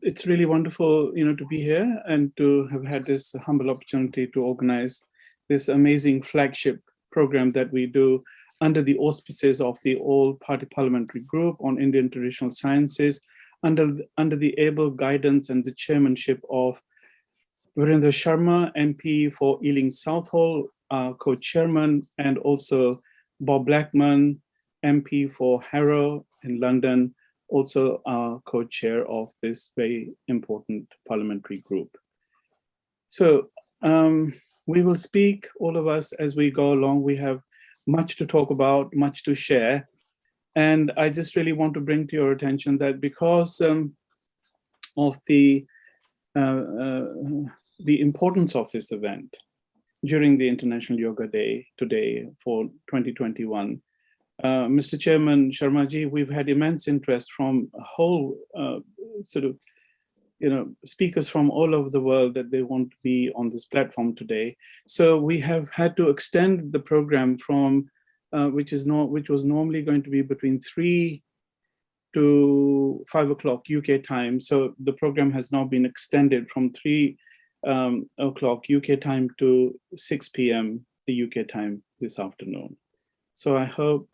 It's really wonderful, to be here and to have had this humble opportunity to organize this amazing flagship program that we do under the auspices of the All-Party Parliamentary Group on Indian Traditional Sciences, under the able guidance and the chairmanship of Virendra Sharma, MP for Ealing Southall, co-chairman, and also Bob Blackman, MP for Harrow in London, also co-chair of this very important parliamentary group. So we will speak, all of us, as we go along. We have much to talk about, much to share. And I just really want to bring to your attention that because of the importance of this event during the International Yoga Day today for 2021, Mr. Chairman Sharmaji, we've had immense interest from a whole speakers from all over the world that they want to be on this platform today. So we have had to extend the program from which was normally going to be between 3 to 5 o'clock UK time. So the program has now been extended from 3 o'clock UK time to 6 p.m. the UK time this afternoon. So I hope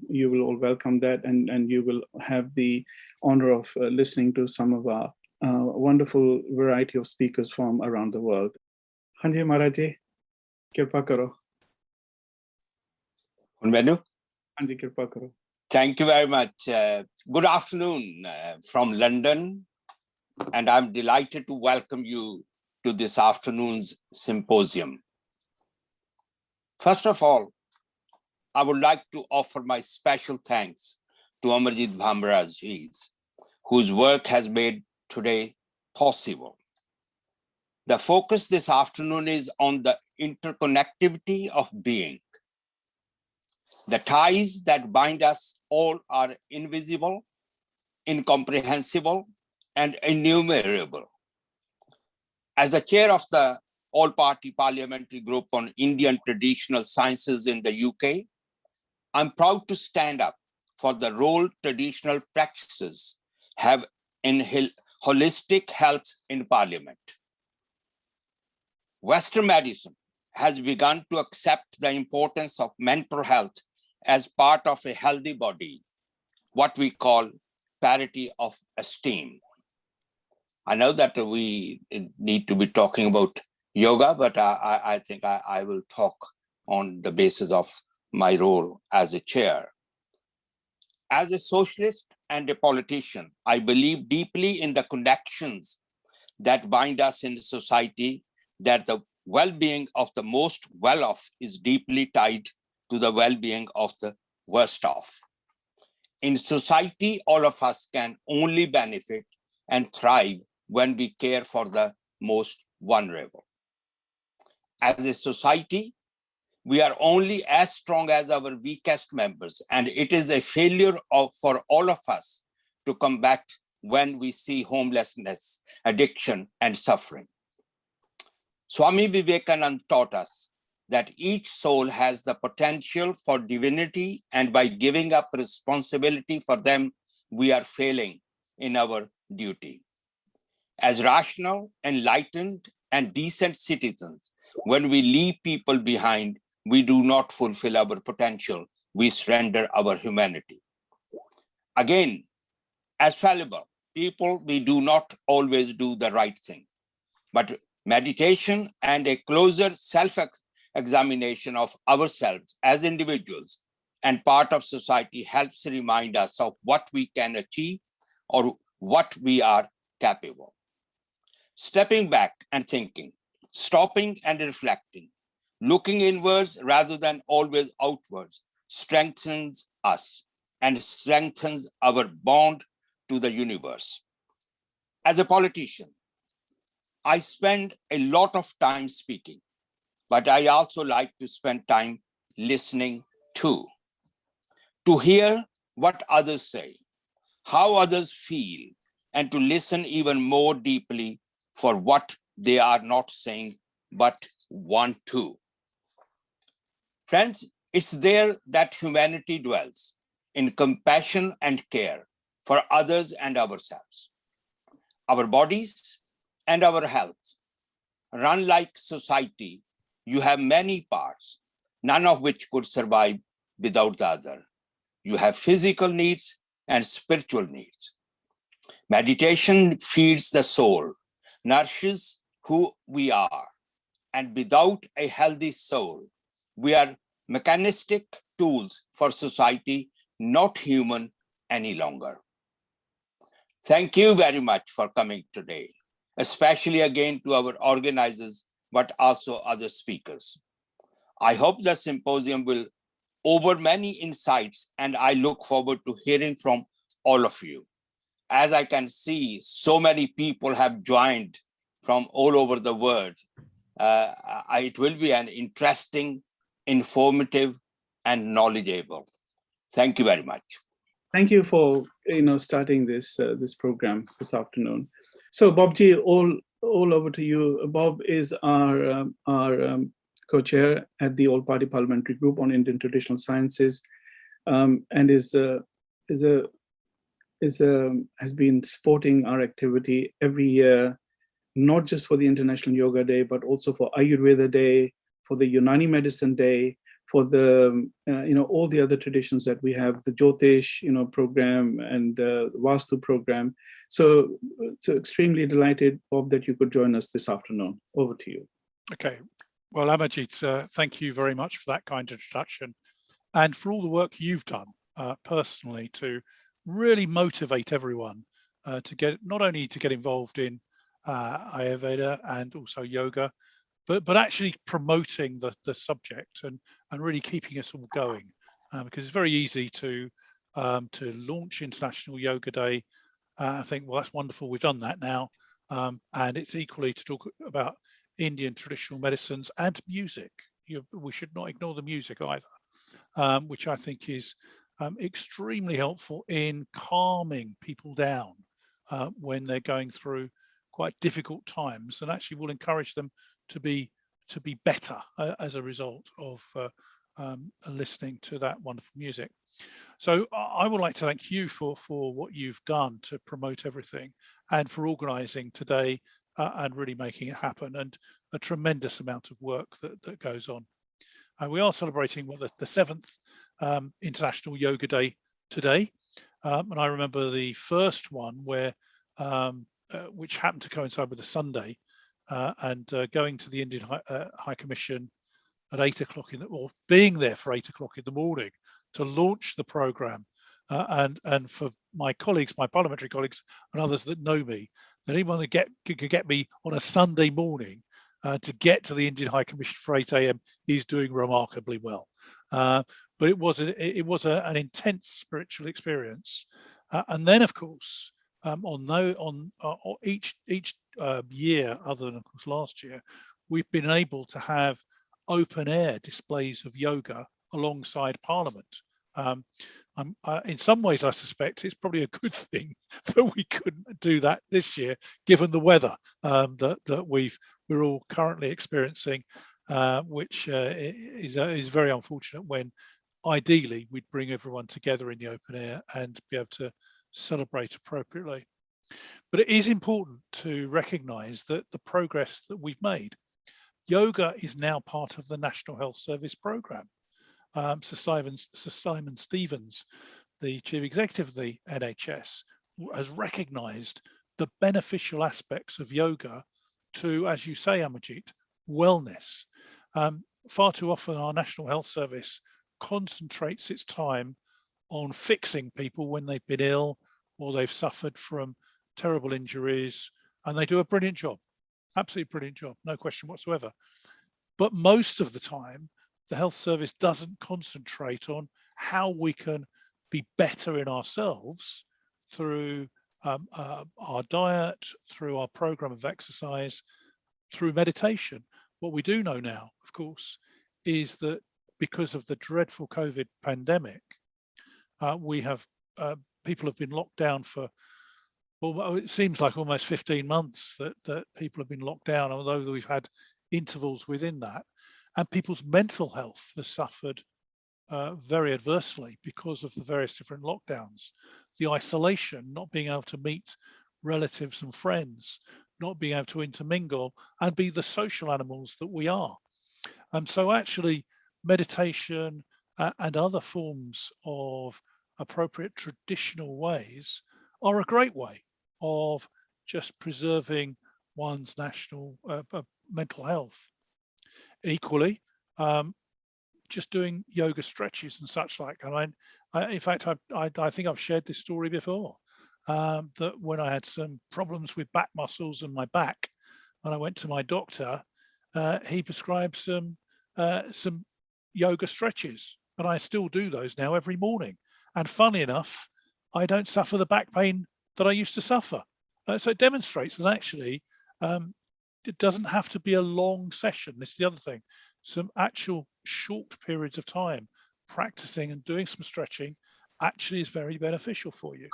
you will all welcome that, and you will have the honor of listening to some of our wonderful variety of speakers from around the world. Hanji Maharaji, kirpa karo. Hanji, kirpa karo. Thank you very much. Good afternoon from London, and I'm delighted to welcome you to this afternoon's symposium. First of all, I would like to offer my special thanks to Amarjit Bhamraj, whose work has made today possible. The focus this afternoon is on the interconnectivity of being. The ties that bind us all are invisible, incomprehensible, and innumerable. As the chair of the All-Party Parliamentary Group on Indian Traditional Sciences in the UK, I'm proud to stand up for the role traditional practices have in holistic health in Parliament. Western medicine has begun to accept the importance of mental health as part of a healthy body, what we call parity of esteem. I know that we need to be talking about yoga, but I think I will talk on the basis of my role as a chair. As a socialist and a politician, I believe deeply in the connections that bind us in society, that the well-being of the most well-off is deeply tied to the well-being of the worst off. In society, all of us can only benefit and thrive when we care for the most vulnerable. As a society, we are only as strong as our weakest members, and it is a failure for all of us to combat when we see homelessness, addiction, and suffering. Swami Vivekananda taught us that each soul has the potential for divinity, and by giving up responsibility for them, we are failing in our duty. As rational, enlightened, and decent citizens, when we leave people behind, we do not fulfill our potential, we surrender our humanity. Again, as fallible people, we do not always do the right thing, but meditation and a closer self-examination of ourselves as individuals and part of society helps remind us of what we can achieve or what we are capable. Stepping back and thinking, stopping and reflecting, looking inwards rather than always outwards strengthens us and strengthens our bond to the universe. As a politician, I spend a lot of time speaking, but I also like to spend time listening too, to hear what others say, how others feel, and to listen even more deeply for what they are not saying, but want to. Friends, it's there that humanity dwells, in compassion and care for others and ourselves. our bodies and our health. Run like society, you have many parts, none of which could survive without the other. You have physical needs and spiritual needs. Meditation feeds the soul, nourishes who we are, and without a healthy soul, we are mechanistic tools for society, not human any longer. Thank you very much for coming today, especially again to our organizers, but also other speakers. I hope the symposium will offer many insights, and I look forward to hearing from all of you. As I can see, so many people have joined from all over the world. It will be an interesting, informative, and knowledgeable. Thank you very much. Thank you for starting this this program this afternoon. So Bobji, all over to you. Bob is our co-chair at the All-Party Parliamentary Group on Indian Traditional Sciences, and has been supporting our activity every year, not just for the International Yoga Day, but also for Ayurveda Day, for the Unani Medicine Day, for the all the other traditions that we have, the Jyotish program and the Vastu program. So extremely delighted, Bob, that you could join us this afternoon. Over to you. Okay, well, Amajit, thank you very much for that kind introduction and for all the work you've done personally to really motivate everyone to get, not only to get involved in Ayurveda and also yoga, but actually promoting the subject and really keeping us all going, because it's very easy to launch International Yoga Day. I think, well, that's wonderful, we've done that now, and it's equally to talk about Indian traditional medicines and music. We should not ignore the music either, which I think is extremely helpful in calming people down when they're going through quite difficult times, and actually will encourage them to be better as a result of listening to that wonderful music. So I would like to thank you for what you've done to promote everything and for organizing today and really making it happen, and a tremendous amount of work that goes on. We are celebrating the 7th International Yoga Day today, and I remember the first one where which happened to coincide with a Sunday, and going to the Indian High Commission at 8 o'clock or being there for 8 o'clock in the morning to launch the program, and for my colleagues, my parliamentary colleagues and others that know me, that anyone that could get me on a Sunday morning to get to the Indian High Commission for 8 a.m. is doing remarkably well. But it was an intense spiritual experience, and then of course on each year, other than of course last year, we've been able to have open air displays of yoga alongside Parliament. In some ways, I suspect it's probably a good thing that we couldn't do that this year, given the weather that we're all currently experiencing, which is very unfortunate, when ideally we'd bring everyone together in the open air and be able to celebrate appropriately. But it is important to recognize that the progress that we've made. Yoga is now part of the National Health Service program. Sir Simon Stevens, the Chief Executive of the NHS, has recognized the beneficial aspects of yoga to, as you say, Amajit, wellness. Far too often our National Health Service concentrates its time on fixing people when they've been ill or they've suffered from terrible injuries, and they do a brilliant job, absolutely brilliant job, no question whatsoever. But most of the time, the health service doesn't concentrate on how we can be better in ourselves through our diet, through our program of exercise, through meditation. What we do know now, of course, is that because of the dreadful COVID pandemic, we have people have been locked down for, well, it seems like almost 15 months that people have been locked down, although we've had intervals within that. And people's mental health has suffered very adversely because of the various different lockdowns. The isolation, not being able to meet relatives and friends, not being able to intermingle and be the social animals that we are. And so actually meditation and other forms of appropriate traditional ways are a great way of just preserving one's national mental health. Equally, just doing yoga stretches and such like. And in fact, I think I've shared this story before, that when I had some problems with back muscles and my back, and I went to my doctor, he prescribed some yoga stretches, and I still do those now every morning. And funny enough, I don't suffer the back pain that I used to suffer. So it demonstrates that actually it doesn't have to be a long session. This is the other thing. Some actual short periods of time practicing and doing some stretching actually is very beneficial for you.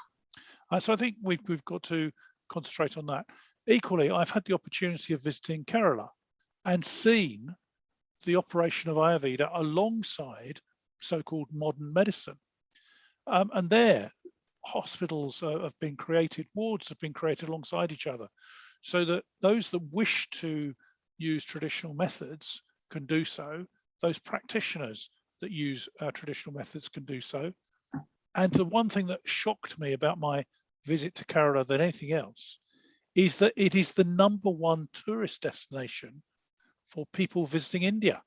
So I think we've got to concentrate on that. Equally, I've had the opportunity of visiting Kerala and seen the operation of Ayurveda alongside so-called modern medicine. And there, hospitals have been created, wards have been created alongside each other, so that those that wish to use traditional methods can do so. Those practitioners that use traditional methods can do so. And the one thing that shocked me about my visit to Kerala than anything else is that it is the #1 tourist destination for people visiting India.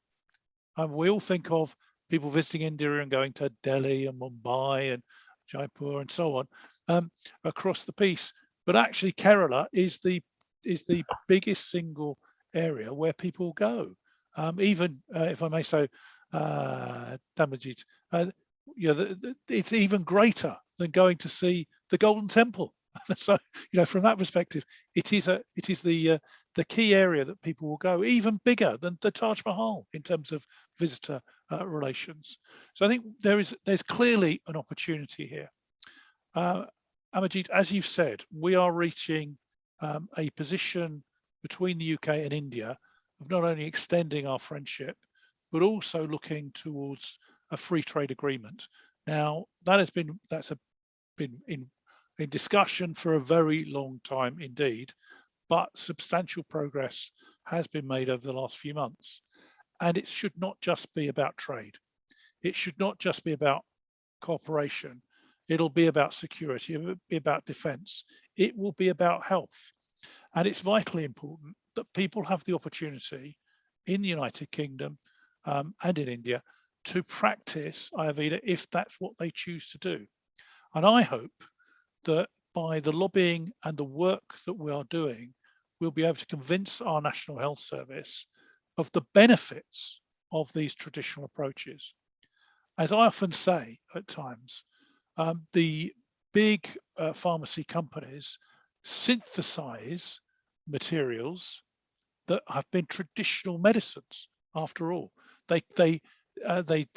We all think of people visiting India and going to Delhi and Mumbai and Jaipur and so on across the piece, but actually Kerala is the biggest single area where people go. Even if I may say, Damajit, it's even greater than going to see the Golden Temple. So, from that perspective, it is the key area that people will go, even bigger than the Taj Mahal in terms of visitor relations. So I think there's clearly an opportunity here. Amajit, as you've said, we are reaching a position between the UK and India of not only extending our friendship, but also looking towards a free trade agreement. Now, that's been in discussion for a very long time indeed, but substantial progress has been made over the last few months. And it should not just be about trade. It should not just be about cooperation. It'll be about security, it'll be about defense. It will be about health. And it's vitally important that people have the opportunity in the United Kingdom and in India to practice Ayurveda if that's what they choose to do. And I hope that by the lobbying and the work that we are doing, we'll be able to convince our National Health Service of the benefits of these traditional approaches. As I often say at times, the big pharmacy companies synthesize materials that have been traditional medicines. After all, they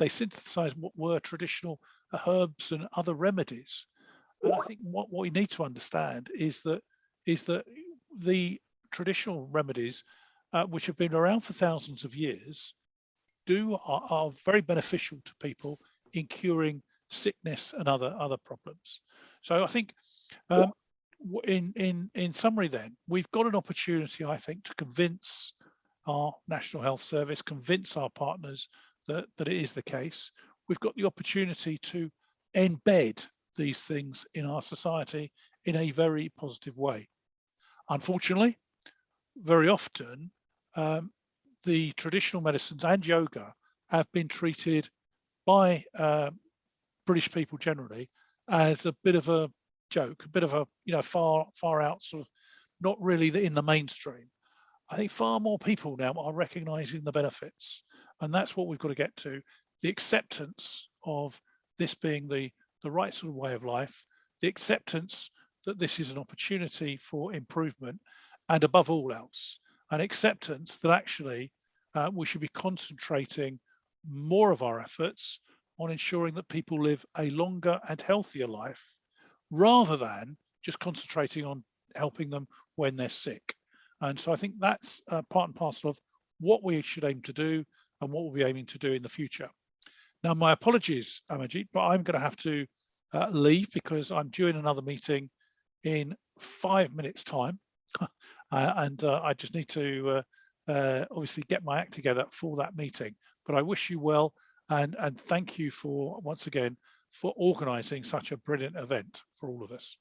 synthesize what were traditional herbs and other remedies. And I think what we need to understand is that the traditional remedies, which have been around for thousands of years, are very beneficial to people in curing sickness and other problems. So I think in summary then, we've got an opportunity, I think, to convince our National Health Service, convince our partners that it is the case. We've got the opportunity to embed these things in our society in a very positive way. Unfortunately, very often, the traditional medicines and yoga have been treated by British people generally as a bit of a joke, a bit of a far out sort of, not really in the mainstream. I think far more people now are recognizing the benefits, and that's what we've got to get to, the acceptance of this being the right sort of way of life, the acceptance that this is an opportunity for improvement, and above all else, an acceptance that actually we should be concentrating more of our efforts on ensuring that people live a longer and healthier life, rather than just concentrating on helping them when they're sick. And so I think that's part and parcel of what we should aim to do and what we'll be aiming to do in the future. Now, my apologies, Amajit, but I'm going to have to leave because I'm due in another meeting in 5 minutes time, and I just need to obviously get my act together for that meeting. But I wish you well, and thank you for, once again, for organising such a brilliant event for all of us.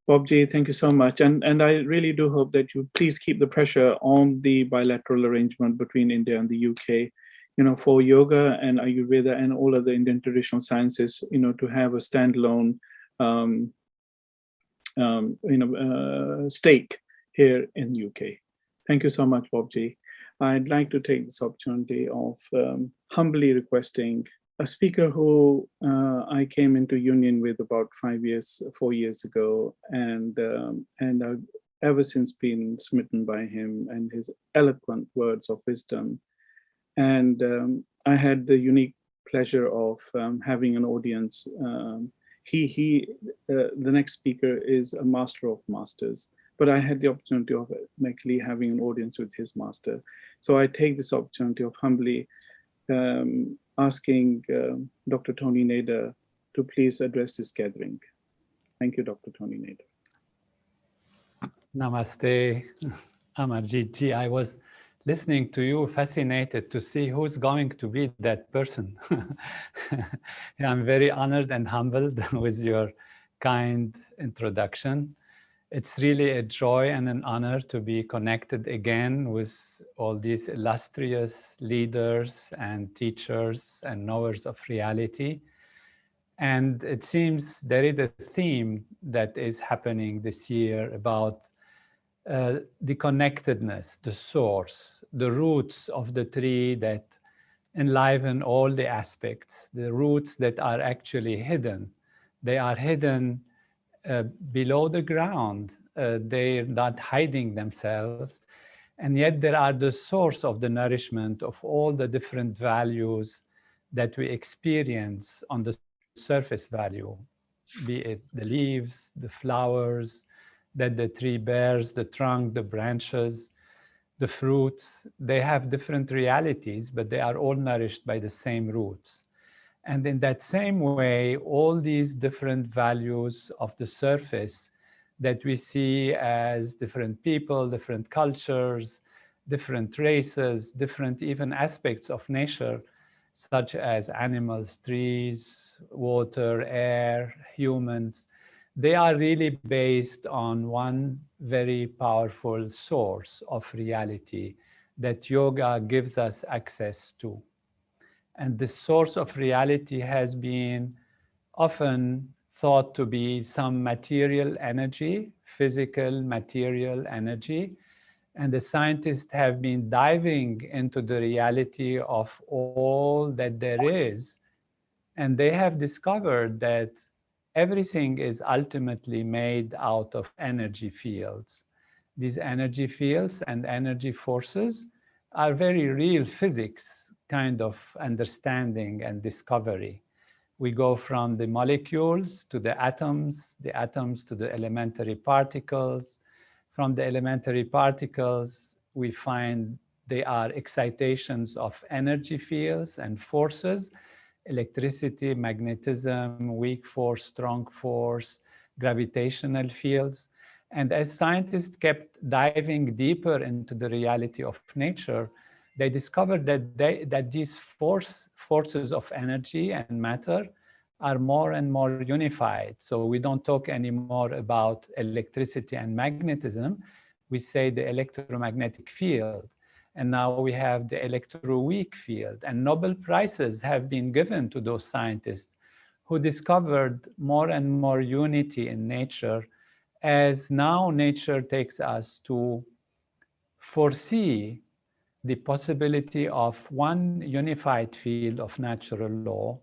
Bobji, thank you so much. And I really do hope that you please keep the pressure on the bilateral arrangement between India and the UK, for yoga and Ayurveda and all other Indian traditional sciences, to have a standalone, stake here in the UK. Thank you so much, Bobji. I'd like to take this opportunity of humbly requesting a speaker who I came into union with about 4 years ago, and I've ever since been smitten by him and his eloquent words of wisdom. And I had the unique pleasure of having an audience. The next speaker is a master of masters, but I had the opportunity of actually having an audience with his master. So I take this opportunity of humbly asking Dr. Tony Nader to please address this gathering. Thank you, Dr. Tony Nader. Namaste, Amarjit ji. I was listening to you, fascinated to see who's going to be that person. I'm very honored and humbled with your kind introduction. It's really a joy and an honor to be connected again with all these illustrious leaders and teachers and knowers of reality. And it seems there is a theme that is happening this year about the connectedness, the source, the roots of the tree that enliven all the aspects, the roots that are actually hidden. They are hidden below the ground. They're not hiding themselves. And yet they are the source of the nourishment of all the different values that we experience on the surface value, be it the leaves, the flowers that the tree bears, the trunk, the branches, the fruits. They have different realities, but they are all nourished by the same roots. And in that same way, all these different values of the surface that we see as different people, different cultures, different races, different even aspects of nature, such as animals, trees, water, air, humans, they are really based on one very powerful source of reality that yoga gives us access to. And this source of reality has been often thought to be some material energy, physical material energy. And the scientists have been diving into the reality of all that there is. And they have discovered that everything is ultimately made out of energy fields. These energy fields and energy forces are very real physics kind of understanding and discovery. We go from the molecules to the atoms to the elementary particles. From the elementary particles, we find they are excitations of energy fields and forces, electricity, magnetism, weak force, strong force, gravitational fields. And as scientists kept diving deeper into the reality of nature, they discovered that these forces of energy and matter are more and more unified. So we don't talk anymore about electricity and magnetism. We say the electromagnetic field. And now we have the electroweak field. And Nobel Prizes have been given to those scientists who discovered more and more unity in nature, as now nature takes us to foresee the possibility of one unified field of natural law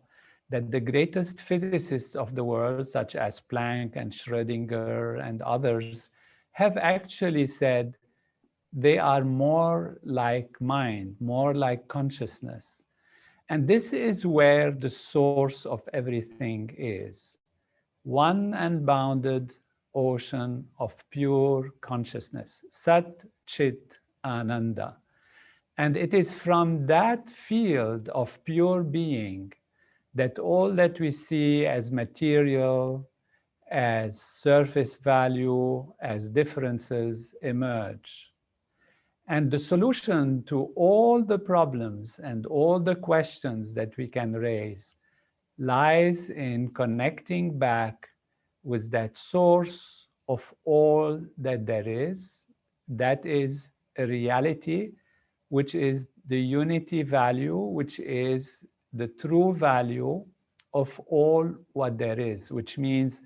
that the greatest physicists of the world, such as Planck and Schrödinger and others, have actually said they are more like mind, more like consciousness. And this is where the source of everything is. One unbounded ocean of pure consciousness, Sat Chit Ananda. And it is from that field of pure being that all that we see as material, as surface value, as differences emerge. And the solution to all the problems and all the questions that we can raise lies in connecting back with that source of all that there is, that is a reality, which is the unity value, which is the true value of all what there is, which means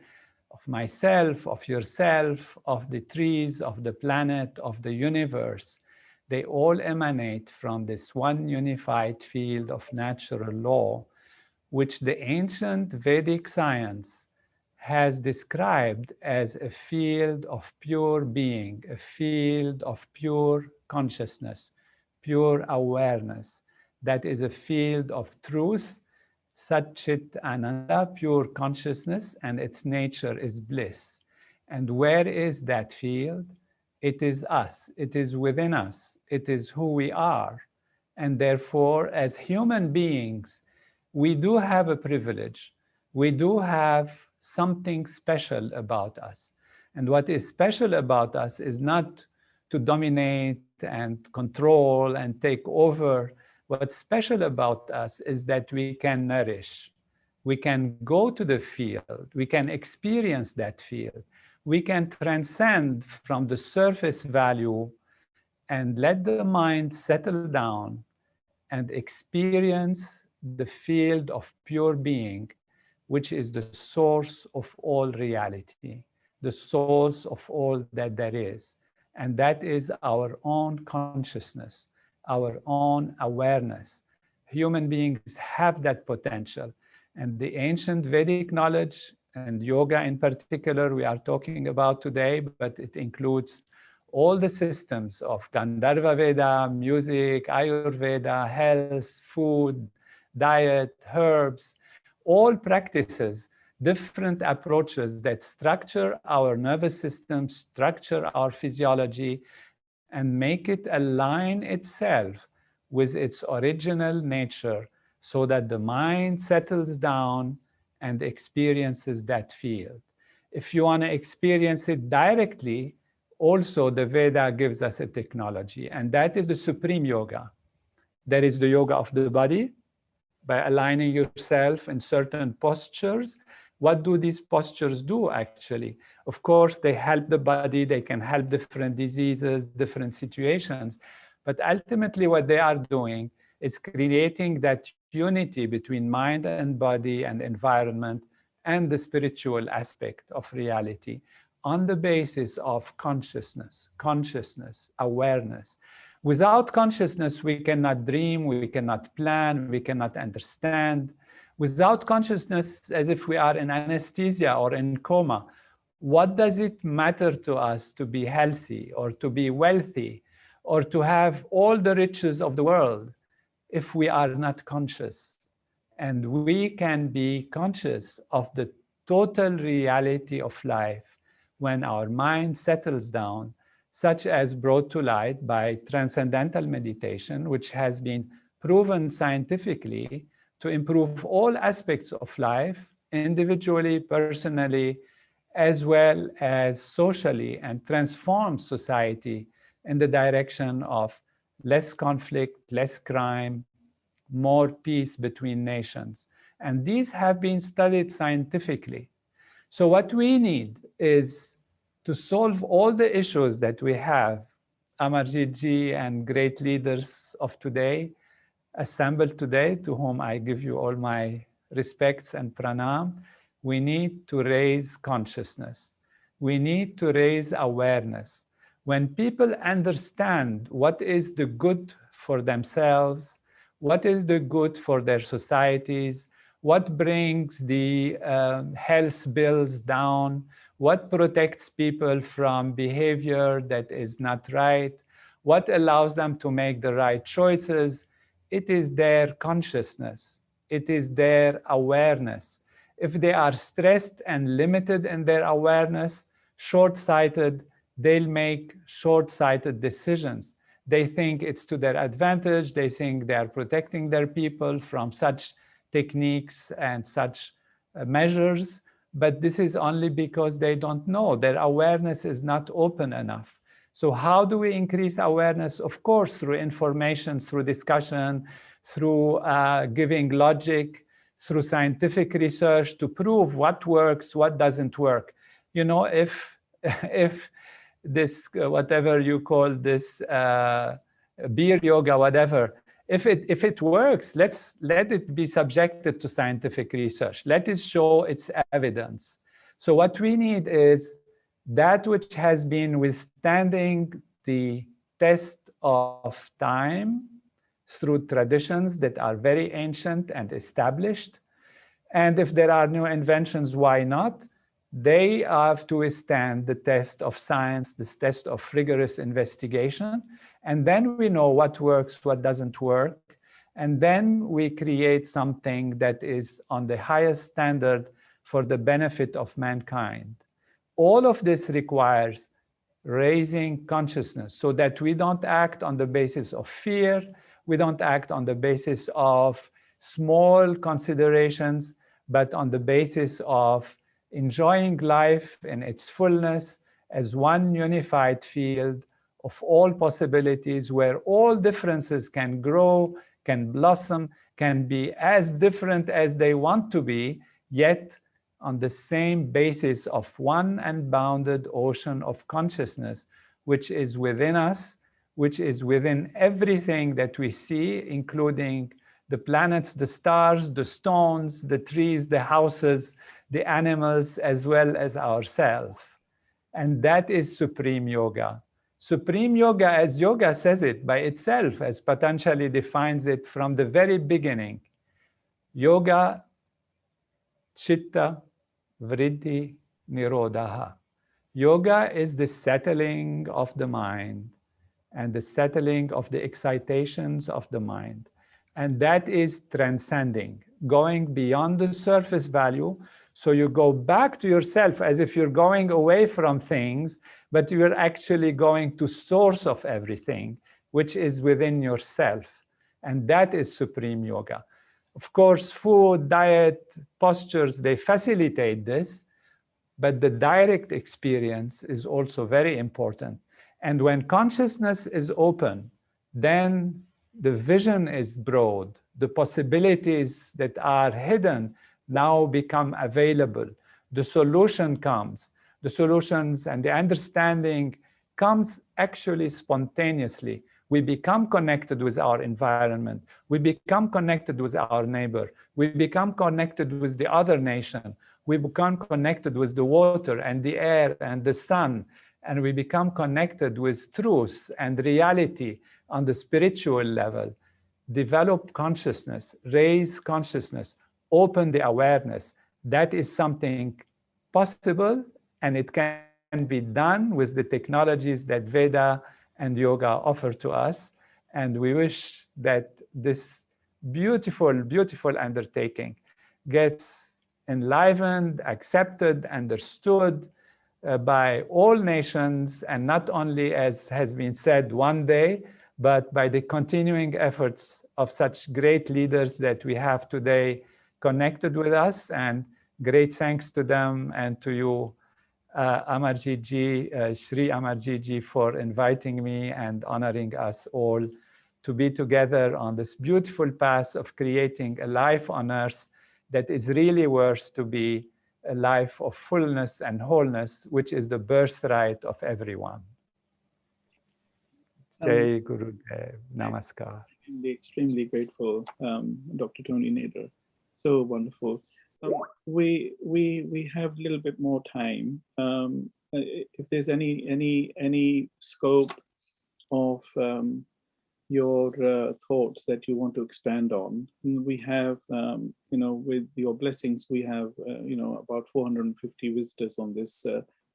of myself, of yourself, of the trees, of the planet, of the universe. They all emanate from this one unified field of natural law, which the ancient Vedic science has described as a field of pure being, a field of pure consciousness, pure awareness. That is a field of truth, Satchit Ananda, pure consciousness, and its nature is bliss. And where is that field? It is us, it is within us, it is who we are. And therefore, as human beings, we do have a privilege. We do have something special about us. And what is special about us is not to dominate and control and take over. What's special about us is that we can nourish. We can go to the field. We can experience that field. We can transcend from the surface value and let the mind settle down and experience the field of pure being, which is the source of all reality, the source of all that there is. And that is our own consciousness, our own awareness. Human beings have that potential. And the ancient Vedic knowledge and yoga in particular, we are talking about today, but it includes all the systems of Gandharva Veda, music, Ayurveda, health, food, diet, herbs, all practices, different approaches that structure our nervous system, structure our physiology, and make it align itself with its original nature so that the mind settles down and experiences that field. If you want to experience it directly, also the Veda gives us a technology, and that is the supreme yoga. That is the yoga of the body, by aligning yourself in certain postures. What do these postures do actually? Of course, they help the body, they can help different diseases, different situations, but ultimately what they are doing is creating that unity between mind and body and environment and the spiritual aspect of reality on the basis of consciousness, awareness. Without consciousness, we cannot dream, we cannot plan, we cannot understand. Without consciousness, as if we are in anesthesia or in coma, what does it matter to us to be healthy or to be wealthy or to have all the riches of the world if we are not conscious? And we can be conscious of the total reality of life when our mind settles down, such as brought to light by transcendental meditation, which has been proven scientifically to improve all aspects of life, individually, personally, as well as socially, and transform society in the direction of less conflict, less crime, more peace between nations. And these have been studied scientifically. So what we need is to solve all the issues that we have. Amarjit Ji and great leaders of today assembled today, to whom I give you all my respects and pranam. We need to raise consciousness. We need to raise awareness. When people understand what is the good for themselves, what is the good for their societies, what brings the health bills down, what protects people from behavior that is not right, what allows them to make the right choices, it is their consciousness, it is their awareness. If they are stressed and limited in their awareness, short-sighted, they'll make short-sighted decisions. They think it's to their advantage, they think they are protecting their people from such techniques and such measures, but this is only because they don't know. Their awareness is not open enough. So how do we increase awareness? Of course, through information, through discussion, through giving logic, through scientific research to prove what works, what doesn't work. You know, if this, whatever you call this, beer yoga, whatever, if it works, let it be subjected to scientific research. Let it show its evidence. So what we need is that which has been withstanding the test of time through traditions that are very ancient and established. And if there are new inventions, why not? They have to withstand the test of science, this test of rigorous investigation. And then we know what works, what doesn't work. And then we create something that is on the highest standard for the benefit of mankind. All of this requires raising consciousness so that we don't act on the basis of fear, we don't act on the basis of small considerations, but on the basis of enjoying life in its fullness as one unified field of all possibilities where all differences can grow, can blossom, can be as different as they want to be, yet on the same basis of one unbounded ocean of consciousness, which is within us, which is within everything that we see, including the planets, the stars, the stones, the trees, the houses, the animals, as well as ourselves. And that is Supreme Yoga. Supreme Yoga, as yoga says it by itself, as Patanjali defines it from the very beginning, yoga, chitta, vriddhi, nirodha. Yoga is the settling of the mind and the settling of the excitations of the mind. And that is transcending, going beyond the surface value. So you go back to yourself as if you're going away from things, but you're actually going to source of everything, which is within yourself. And that is Supreme Yoga. Of course, food, diet, postures, they facilitate this, but the direct experience is also very important. And when consciousness is open, then the vision is broad. The possibilities that are hidden now become available. The solution comes. The solutions and the understanding comes actually spontaneously. We become connected with our environment. We become connected with our neighbor. We become connected with the other nation. We become connected with the water and the air and the sun. And we become connected with truth and reality on the spiritual level. Develop consciousness, raise consciousness, open the awareness. That is something possible, and it can be done with the technologies that Veda and yoga offer to us. And we wish that this beautiful, beautiful undertaking gets enlivened, accepted, understood by all nations, and not only, as has been said, one day, but by the continuing efforts of such great leaders that we have today connected with us. And great thanks to them and to you, Amarjit Ji, Sri Amarjit Ji, for inviting me and honoring us all to be together on this beautiful path of creating a life on earth that is really worth to be a life of fullness and wholeness, which is the birthright of everyone. Jai Gurudev, Namaskar. I'm extremely grateful, Dr. Tony Nader. So wonderful. We have a little bit more time. If there's any scope of your thoughts that you want to expand on, we have, with your blessings, we have, about 450 visitors on this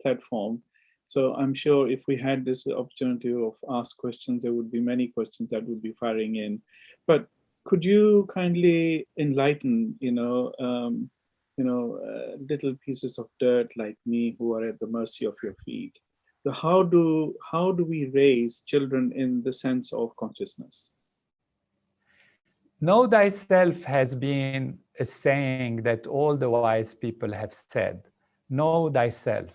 platform. So I'm sure if we had this opportunity of ask questions, there would be many questions that would be firing in. But could you kindly enlighten, little pieces of dirt like me who are at the mercy of your feet? So how do we raise children in the sense of consciousness? Know thyself has been a saying that all the wise people have said. Know thyself.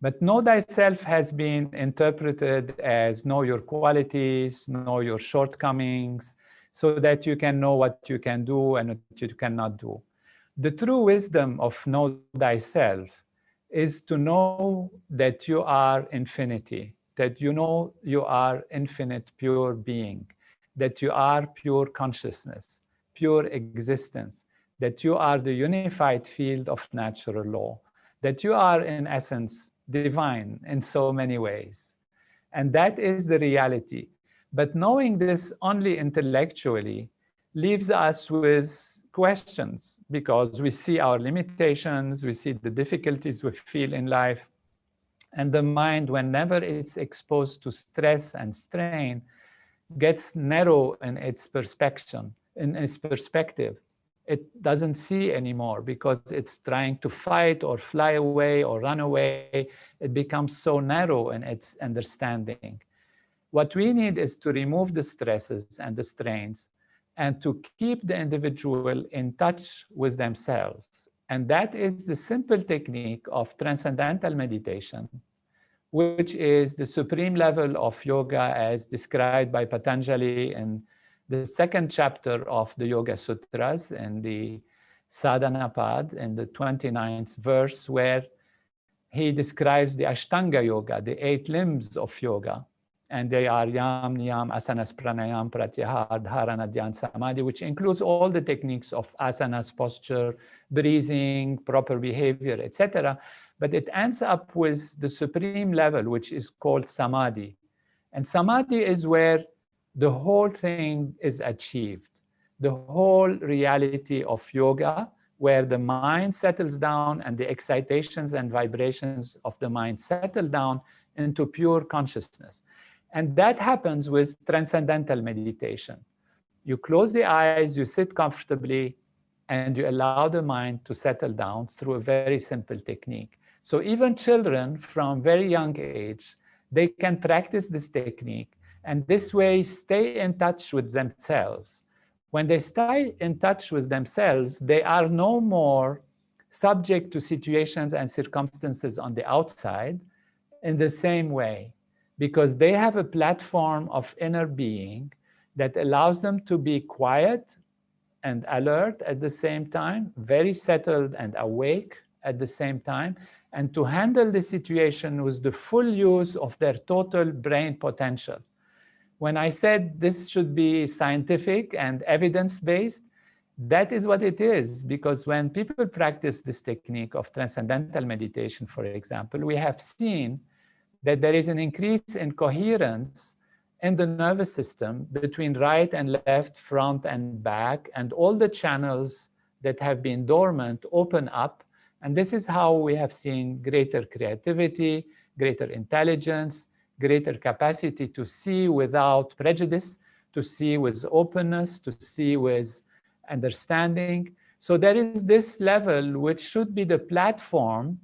But know thyself has been interpreted as know your qualities, know your shortcomings, so that you can know what you can do and what you cannot do. The true wisdom of know thyself is to know that you are infinity, that you know you are infinite pure being, that you are pure consciousness, pure existence, that you are the unified field of natural law, that you are in essence divine in so many ways. And that is the reality. But knowing this only intellectually leaves us with questions because we see our limitations, we see the difficulties we feel in life. And the mind, whenever it's exposed to stress and strain, gets narrow in its perspective. It doesn't see anymore because it's trying to fight or fly away or run away. It becomes so narrow in its understanding. What we need is to remove the stresses and the strains and to keep the individual in touch with themselves. And that is the simple technique of transcendental meditation, which is the supreme level of yoga as described by Patanjali in the second chapter of the Yoga Sutras in the Sadhana Pad in the 29th verse, where he describes the Ashtanga Yoga, the 8 limbs of yoga. And they are Yam, Niyam, Asanas, Pranayam, Pratyahar, Dharana, Dhyan, Samadhi, which includes all the techniques of asanas, posture, breathing, proper behavior, etc. But it ends up with the supreme level, which is called Samadhi. And Samadhi is where the whole thing is achieved. The whole reality of yoga, where the mind settles down and the excitations and vibrations of the mind settle down into pure consciousness. And that happens with transcendental meditation. You close the eyes, you sit comfortably, and you allow the mind to settle down through a very simple technique. So even children from very young age, they can practice this technique and this way stay in touch with themselves. When they stay in touch with themselves, they are no more subject to situations and circumstances on the outside in the same way, because they have a platform of inner being that allows them to be quiet and alert at the same time, very settled and awake at the same time, and to handle the situation with the full use of their total brain potential. When I said this should be scientific and evidence-based, that is what it is, because when people practice this technique of transcendental meditation, for example, we have seen that there is an increase in coherence in the nervous system between right and left, front and back, and all the channels that have been dormant open up. And this is how we have seen greater creativity, greater intelligence, greater capacity to see without prejudice, to see with openness, to see with understanding. So there is this level which should be the platform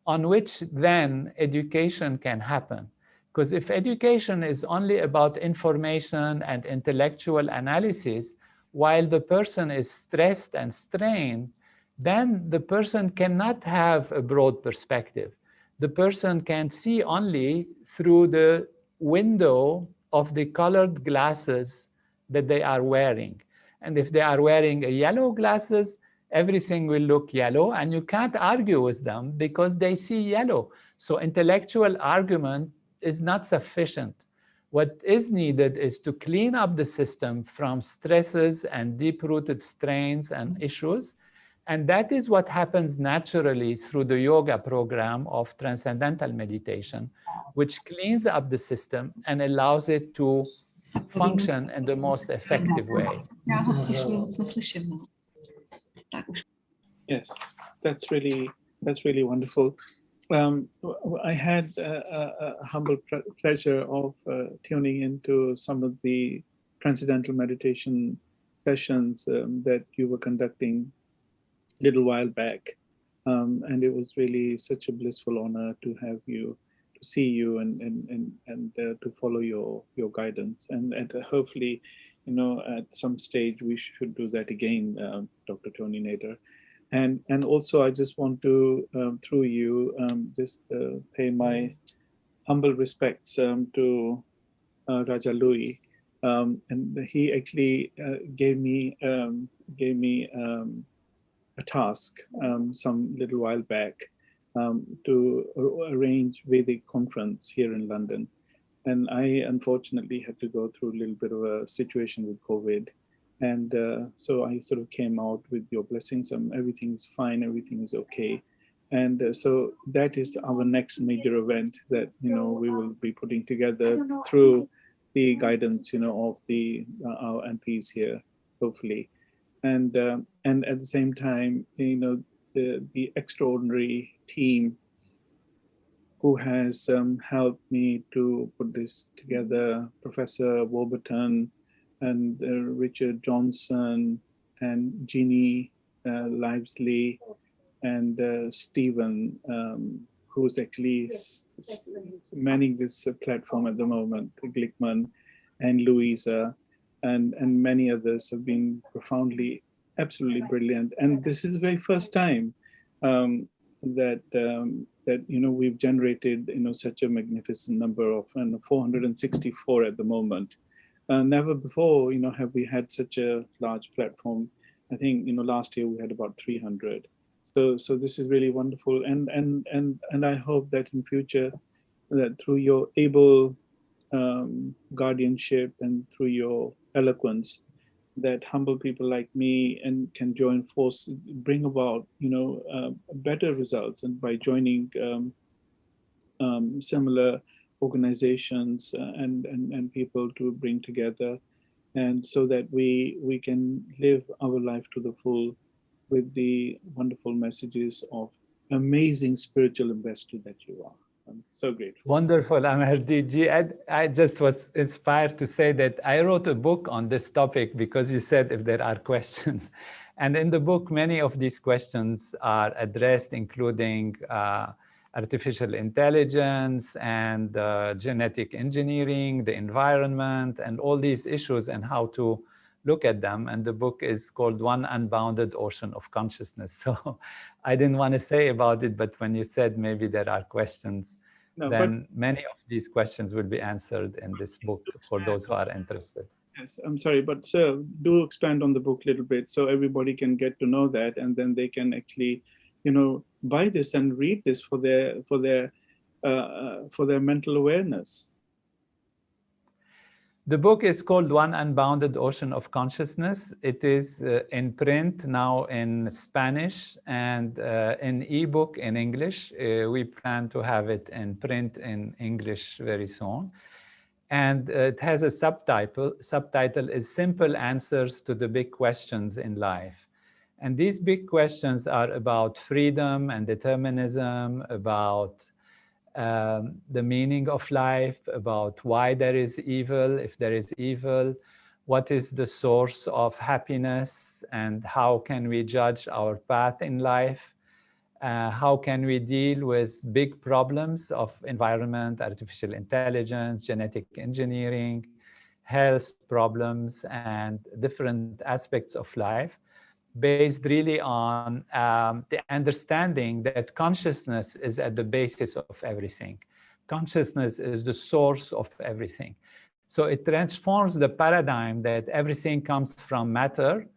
on which then education can happen. Because if education is only about information and intellectual analysis, while the person is stressed and strained, then the person cannot have a broad perspective. The person can see only through the window of the colored glasses that they are wearing. And if they are wearing a yellow glasses, everything will look yellow, and you can't argue with them because they see yellow. So intellectual argument is not sufficient. What is needed is to clean up the system from stresses and deep-rooted strains and issues. And that is what happens naturally through the yoga program of transcendental meditation, which cleans up the system and allows it to function in the most effective way. Yes, that's really wonderful. I had a humble pleasure of tuning into some of the transcendental meditation sessions that you were conducting a little while back, and it was really such a blissful honor to have you, to see you, and to follow your guidance, and hopefully at some stage we should do that again, Dr. Tony Nader. And also I just want to, through you, just pay my humble respects to Raja Louis. And he actually gave me a task some little while back to arrange Vedic conference here in London. And I unfortunately had to go through a little bit of a situation with COVID. And so I sort of came out with your blessings. Everything's fine, everything is okay. And so that is our next major event that, we will be putting together through the guidance, of our MPs here, hopefully. And at the same time, the extraordinary team who has helped me to put this together, Professor Warburton and Richard Johnson and Jeannie Livesley and Stephen, who's actually manning this platform at the moment, Glickman and Louisa, and many others have been profoundly, absolutely brilliant. And this is the very first time that we've generated such a magnificent number of 464 at the moment. Never before have we had such a large platform. I think last year we had about 300. So this is really wonderful, and I hope that in future that through your able guardianship and through your eloquence, that humble people like me and can join force, bring about better results, and by joining similar organizations and people to bring together, and so that we can live our life to the full with the wonderful messages of amazing spiritual ambassador that you are. I'm so grateful. Wonderful, Amarjit. I just was inspired to say that I wrote a book on this topic because you said if there are questions. And in the book, many of these questions are addressed, including artificial intelligence and genetic engineering, the environment, and all these issues and how to look at them. And the book is called One Unbounded Ocean of Consciousness. So I didn't want to say about it, but when you said maybe there are questions, then many of these questions will be answered in this book for those who are interested. Yes, I'm sorry, but sir, do expand on the book a little bit so everybody can get to know that, and then they can actually, buy this and read this for their mental awareness. The book is called One Unbounded Ocean of Consciousness. It is in print now in Spanish and in ebook in English. We plan to have it in print in English very soon. And it has a subtitle. Subtitle is Simple Answers to the Big Questions in Life. And these big questions are about freedom and determinism, about the meaning of life, about why there is evil, if there is evil, what is the source of happiness, and how can we judge our path in life, how can we deal with big problems of environment, artificial intelligence, genetic engineering, health problems, and different aspects of life, based really on the understanding that consciousness is at the basis of everything. Consciousness is the source of everything. So it transforms the paradigm that everything comes from matter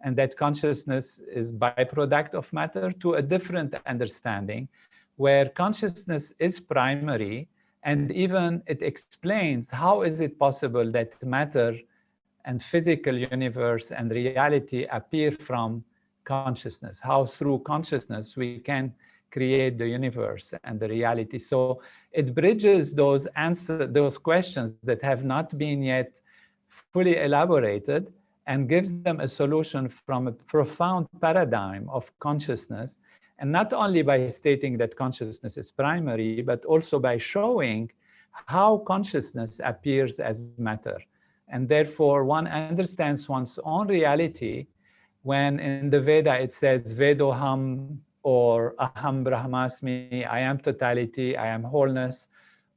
and that consciousness is byproduct of matter to a different understanding where consciousness is primary, and even it explains how is it possible that matter and physical universe and reality appear from consciousness, how through consciousness we can create the universe and the reality. So it bridges those questions that have not been yet fully elaborated and gives them a solution from a profound paradigm of consciousness, and not only by stating that consciousness is primary, but also by showing how consciousness appears as matter. And therefore, one understands one's own reality when in the Veda it says Vedoham or Aham Brahmasmi, I am totality, I am wholeness,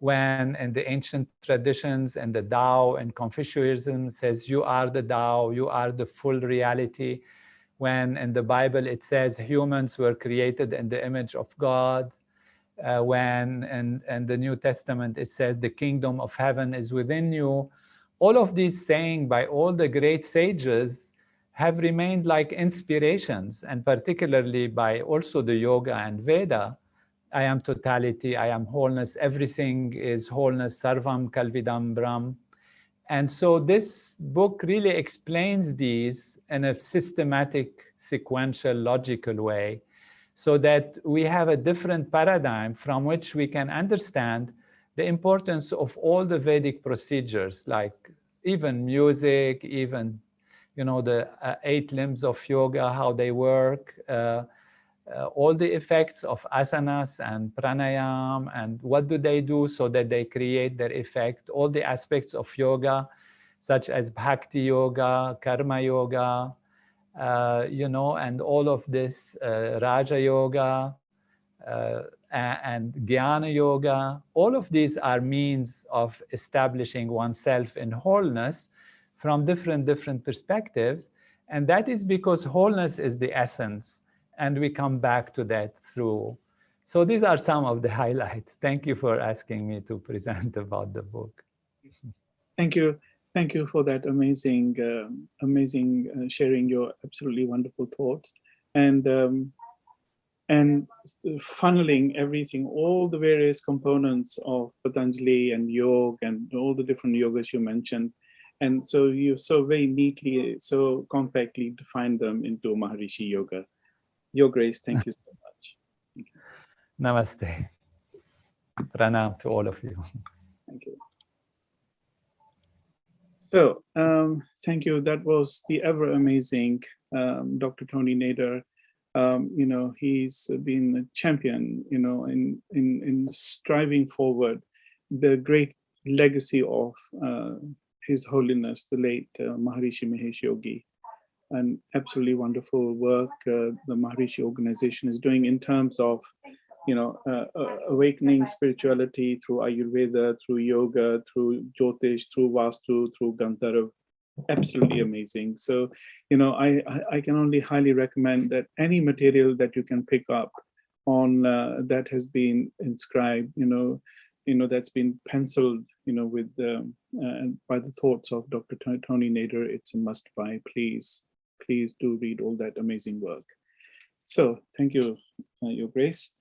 when in the ancient traditions and the Tao and Confucianism says you are the Tao, you are the full reality, when in the Bible it says humans were created in the image of God, when in the New Testament it says the kingdom of heaven is within you. All of these sayings by all the great sages have remained like inspirations, and particularly by also the yoga and Veda. I am totality, I am wholeness, everything is wholeness, sarvam kalvidam brahm. And so this book really explains these in a systematic, sequential, logical way, so that we have a different paradigm from which we can understand the importance of all the Vedic procedures, like even music, even the 8 limbs of yoga, how they work, all the effects of asanas and pranayam, and what do they do so that they create their effect, all the aspects of yoga, such as bhakti yoga, karma yoga, and all of this Raja Yoga and Jnana Yoga. All of these are means of establishing oneself in wholeness from different perspectives. And that is because wholeness is the essence. And we come back to that through. So these are some of the highlights. Thank you for asking me to present about the book. Thank you. Thank you for that amazing sharing your absolutely wonderful thoughts and funneling everything, all the various components of Patanjali and yoga and all the different yogas you mentioned. And so you so very neatly, so compactly defined them into Maharishi Yoga. Your Grace, thank you so much. Thank you. Namaste. Pranam to all of you. Thank you. So, thank you. That was the ever amazing Dr. Tony Nader. He's been a champion, in striving forward the great legacy of His Holiness, the late Maharishi Mahesh Yogi. An absolutely wonderful work the Maharishi organization is doing in terms of awakening spirituality through Ayurveda, through yoga, through Jyotish, through Vastu, through Gandharv. Absolutely amazing. So, I can only highly recommend that any material that you can pick up on that has been inscribed, that's been penciled, with by the thoughts of Dr. Tony Nader, it's a must buy. Please do read all that amazing work. So, thank you, Your Grace.